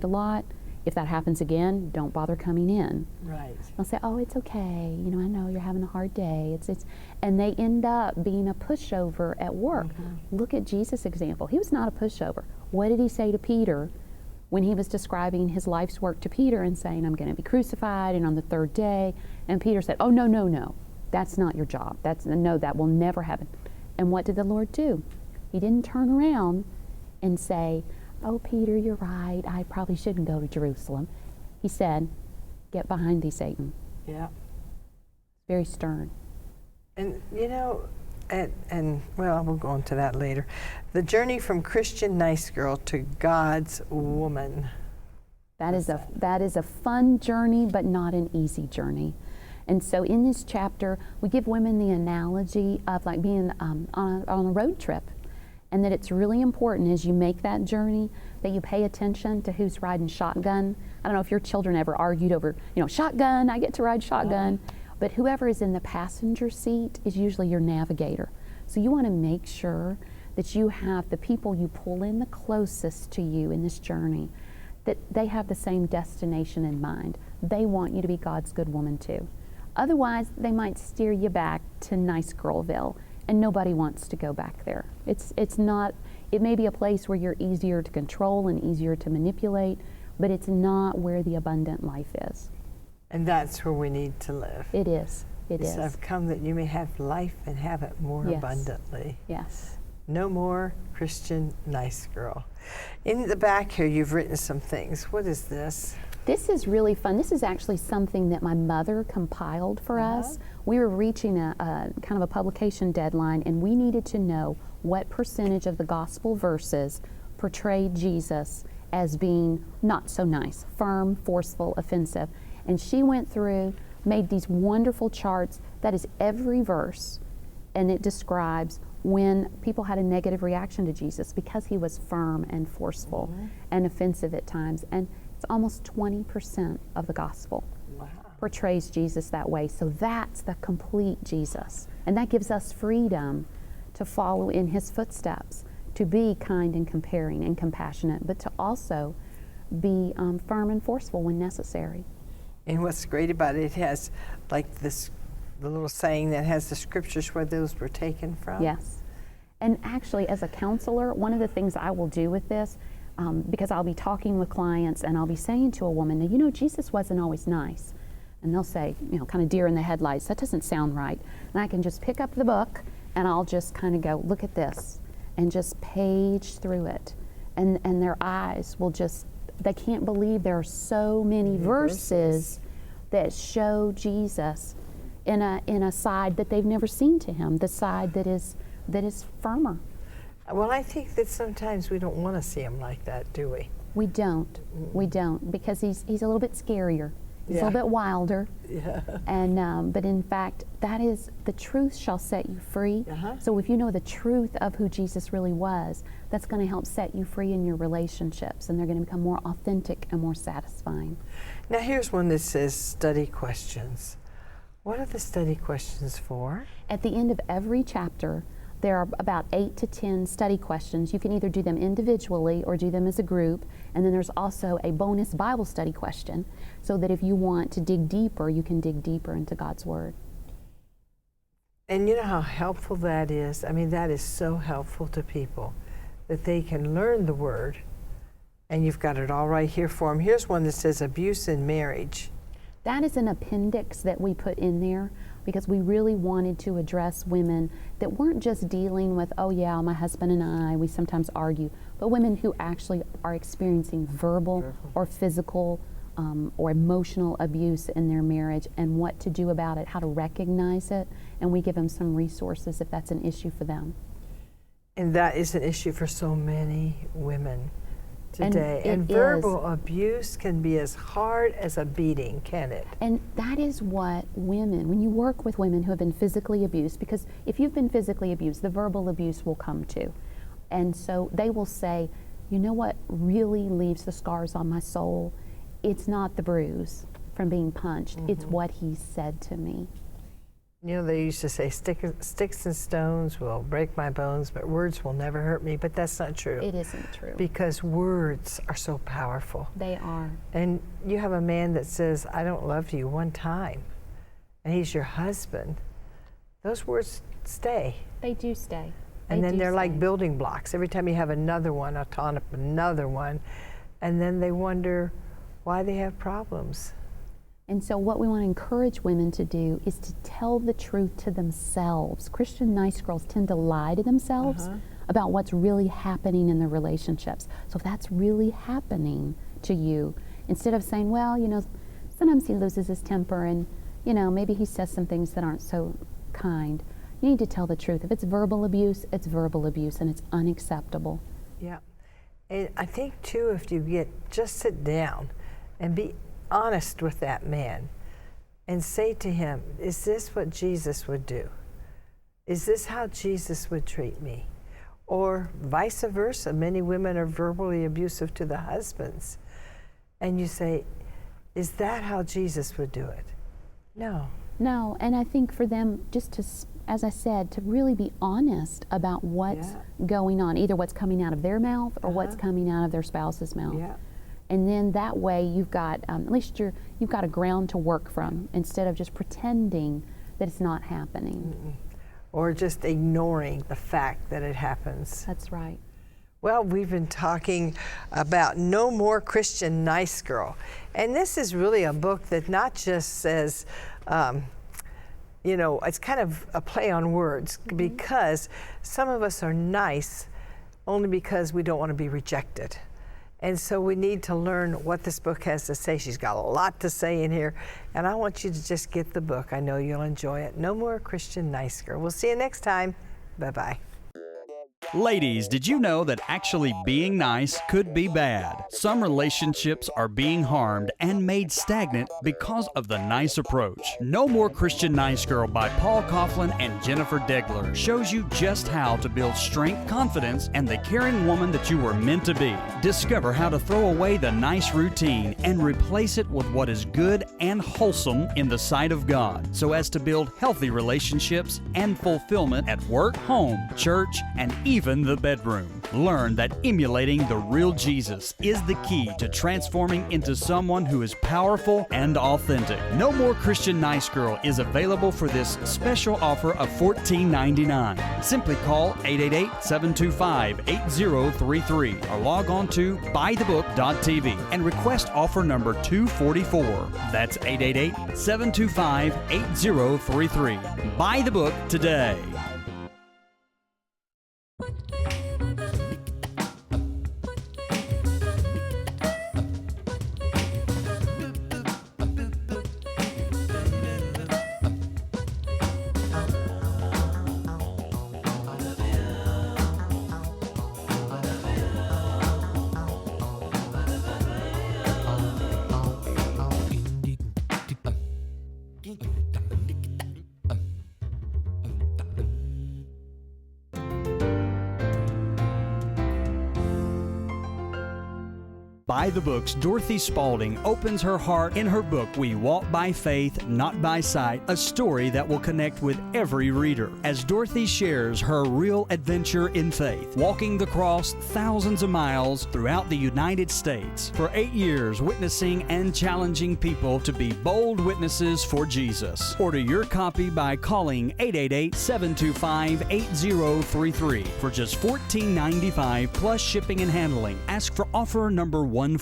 a lot. If that happens again, don't bother coming in. Right. They'll say, oh, it's okay. You know, I know you're having a hard day. And they end up being a pushover at work. Look at Jesus' example. He was not a pushover. What did he say to Peter when he was describing his life's work to Peter and saying, I'm going to be crucified and on the third day? And Peter said, oh, no, no, no. That's not your job. No, that will never happen. And what did the Lord do? He didn't turn around and say, oh, Peter, you're right. I probably shouldn't go to Jerusalem. He said, get behind thee, Satan. Yeah. Very stern. And, you know, and well, we'll go into that later. The journey from Christian nice girl to God's woman. That is a fun journey, but not an easy journey. And so in this chapter, we give women the analogy of like being on a road trip. And that it's really important as you make that journey that you pay attention to who's riding shotgun. I don't know if your children ever argued over, you know, shotgun, I get to ride shotgun. But whoever is in the passenger seat is usually your navigator. So you want to make sure that you have the people you pull in the closest to you in this journey, that they have the same destination in mind. They want you to be God's good woman too. Otherwise, they might steer you back to Nice Girlville. And nobody wants to go back there. It's not, it may be a place where you're easier to control and easier to manipulate, but it's not where the abundant life is. And that's where we need to live. It is. It is. I've come that you may have life and have it more Yes. abundantly. Yes. No more Christian nice girl. In the back here, you've written some things. What is this? This is really fun. This is actually something that my mother compiled for us. We were reaching a kind of a publication deadline, and we needed to know what percentage of the gospel verses portrayed Jesus as being not so nice, firm, forceful, offensive. And she went through, made these wonderful charts. That is every verse, and it describes when people had a negative reaction to Jesus because he was firm and forceful and offensive at times. And it's almost 20% of the gospel portrays Jesus that way. So that's the complete Jesus. And that gives us freedom to follow in his footsteps, to be kind and comparing and compassionate, but to also be firm and forceful when necessary. And what's great about it, it has like this, the little saying that has the scriptures where those were taken from. Yes. And actually, as a counselor, one of the things I will do with this, because I'll be talking with clients and I'll be saying to a woman, you know, Jesus wasn't always nice. And they'll say, you know, kind of deer in the headlights, that doesn't sound right. And I can just pick up the book and I'll just kind of go, look at this, and just page through it. And their eyes will just, they can't believe there are so many verses that show Jesus in a side that they've never seen to him, the side that is firmer. Well, I think that sometimes we don't want to see him like that, do we? We don't. We don't, because he's a little bit scarier. He's a little bit wilder. Yeah. And but in fact, that is, the truth shall set you free. So if you know the truth of who Jesus really was, that's going to help set you free in your relationships, and they're going to become more authentic and more satisfying. Now here's one that says study questions. What are the study questions for? At the end of every chapter, there are about 8 to 10 study questions. You can either do them individually or do them as a group. And then there's also a bonus Bible study question, so that if you want to dig deeper, you can dig deeper into God's Word. And you know how helpful that is? I mean, that is so helpful to people, that they can learn the Word. And you've got it all right here for them. Here's one that says abuse in marriage. That is an appendix that we put in there because we really wanted to address women that weren't just dealing with, oh yeah, my husband and I, we sometimes argue, but women who actually are experiencing verbal or physical or emotional abuse in their marriage, and what to do about it, how to recognize it, and we give them some resources if that's an issue for them. And that is an issue for so many women today. And verbal abuse can be as hard as a beating, can it? And that is what women, when you work with women who have been physically abused, because if you've been physically abused, the verbal abuse will come too. And so they will say, you know what really leaves the scars on my soul? It's not the bruise from being punched, it's what he said to me. You know, they used to say sticks and stones will break my bones, but words will never hurt me. But that's not true. It isn't true. Because words are so powerful. They are. And you have a man that says, I don't love you one time, and he's your husband. Those words stay. They do stay. And then they're like building blocks. Every time you have another one, another one, and then they wonder why they have problems. And so what we want to encourage women to do is to tell the truth to themselves. Christian nice girls tend to lie to themselves about what's really happening in their relationships. So if that's really happening to you, instead of saying, well, you know, sometimes he loses his temper and, you know, maybe he says some things that aren't so kind, you need to tell the truth. If it's verbal abuse, it's verbal abuse and it's unacceptable. Yeah. And I think, too, if you just sit down and be honest with that man and say to him, is this what Jesus would do? Is this how Jesus would treat me? Or vice versa, many women are verbally abusive to the husbands. And you say, is that how Jesus would do it? No. No, and I think for them just to, as I said, to really be honest about what's going on, either what's coming out of their mouth or what's coming out of their spouse's mouth. Yeah. And then that way you've got, at least you've got a ground to work from instead of just pretending that it's not happening. Or just ignoring the fact that it happens. That's right. Well, we've been talking about No More Christian Nice Girl. And this is really a book that not just says, you know, it's kind of a play on words because some of us are nice only because we don't want to be rejected. And so we need to learn what this book has to say. She's got a lot to say in here, and I want you to just get the book. I know you'll enjoy it. No More Christian Nice Girl. We'll see you next time. Bye-bye. Ladies, did you know that actually being nice could be bad? Some relationships are being harmed and made stagnant because of the nice approach. No More Christian Nice Girl by Paul Coughlin and Jennifer Degler shows you just how to build strength, confidence, and the caring woman that you were meant to be. Discover how to throw away the nice routine and replace it with what is good and wholesome in the sight of God, so as to build healthy relationships and fulfillment at work, home, church, and even the bedroom. Learn that emulating the real Jesus is the key to transforming into someone who is powerful and authentic. No More Christian Nice Girl is available for this special offer of $14.99. Simply call 888-725-8033 or log on to buythebook.tv and request offer number 244. That's 888-725-8033. Buy the book today. By the Book's Dorothy Spaulding opens her heart in her book, We Walk by Faith, Not by Sight, a story that will connect with every reader as Dorothy shares her real adventure in faith, walking the cross thousands of miles throughout the United States for 8 years, witnessing and challenging people to be bold witnesses for Jesus. Order your copy by calling 888-725-8033 for just $14.95 plus shipping and handling. Ask for offer number 140.